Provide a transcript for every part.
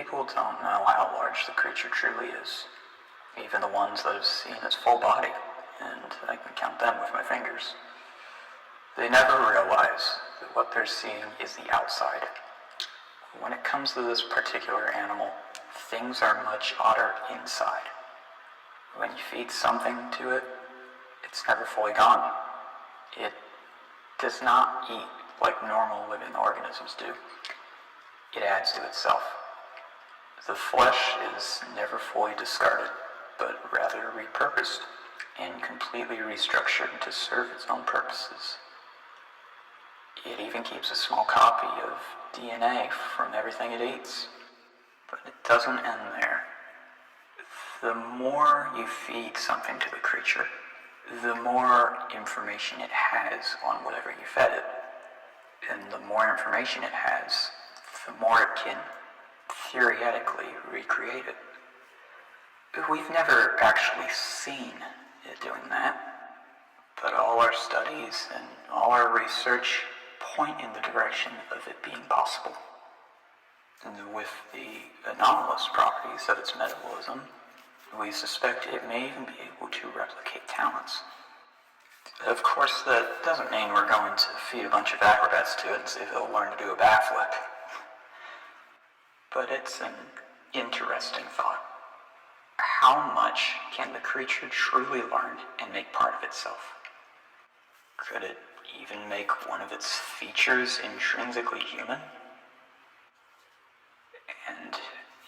People don't know how large the creature truly is. Even the ones that have seen its full body, and I can count them with my fingers. They never realize that what they're seeing is the outside. When it comes to this particular animal, things are much odder inside. When you feed something to it, it's never fully gone. It does not eat like normal living organisms do. It adds to itself. The flesh is never fully discarded, but rather repurposed and completely restructured to serve its own purposes. It even keeps a small copy of DNA from everything it eats. But it doesn't end there. The more you feed something to the creature, the more information it has on whatever you fed it. And the more information it has, the more it can theoretically recreate it. We've never actually seen it doing that, but all our studies and all our research point in the direction of it being possible. And with the anomalous properties of its metabolism, we suspect it may even be able to replicate talents. Of course, that doesn't mean we're going to feed a bunch of acrobats to it and see if it'll learn to do a backflip. But it's an interesting thought. How much can the creature truly learn and make part of itself? Could it even make one of its features intrinsically human? And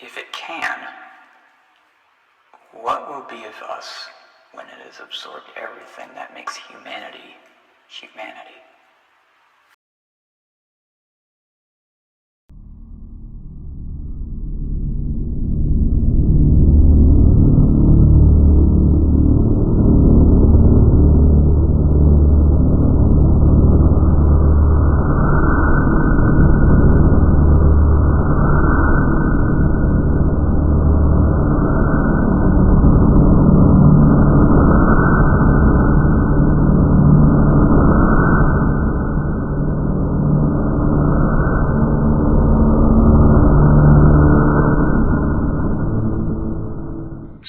if it can, what will be of us when it has absorbed everything that makes humanity humanity?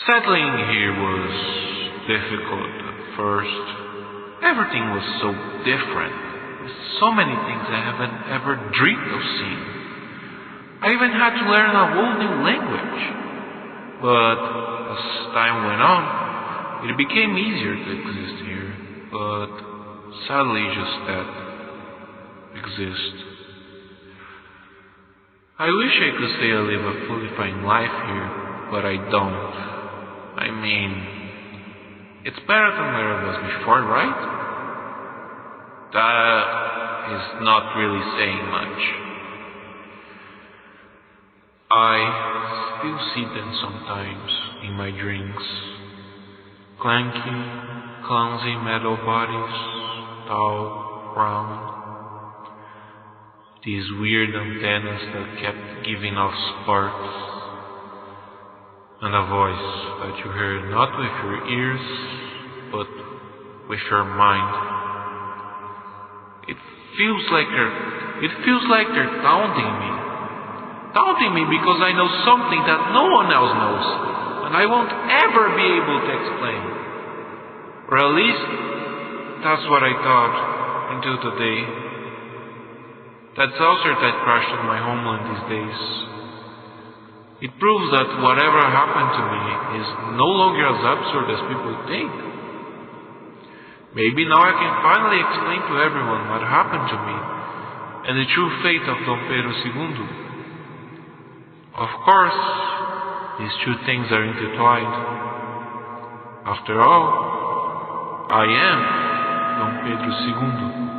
Settling here was difficult at first. Everything was so different. So many things I haven't ever dreamed of seeing. I even had to learn a whole new language. But as time went on, it became easier to exist here. But sadly, just that. Exist. I wish I could say I live a fully fine life here, but I don't. I mean, it's better than where I was before, right? That is not really saying much. I still see them sometimes in my dreams. Clanky, clumsy metal bodies, tall, round. These weird antennas that kept giving off sparks. And a voice that you hear not with your ears, but with your mind. It feels like they're taunting me. Taunting me because I know something that no one else knows, and I won't ever be able to explain. Or at least, that's what I thought until today. That saucer that crashed on my homeland these days. It proves that whatever happened to me is no longer as absurd as people think. Maybe now I can finally explain to everyone what happened to me and the true fate of Dom Pedro II. Of course, these two things are intertwined. After all, I am Dom Pedro II.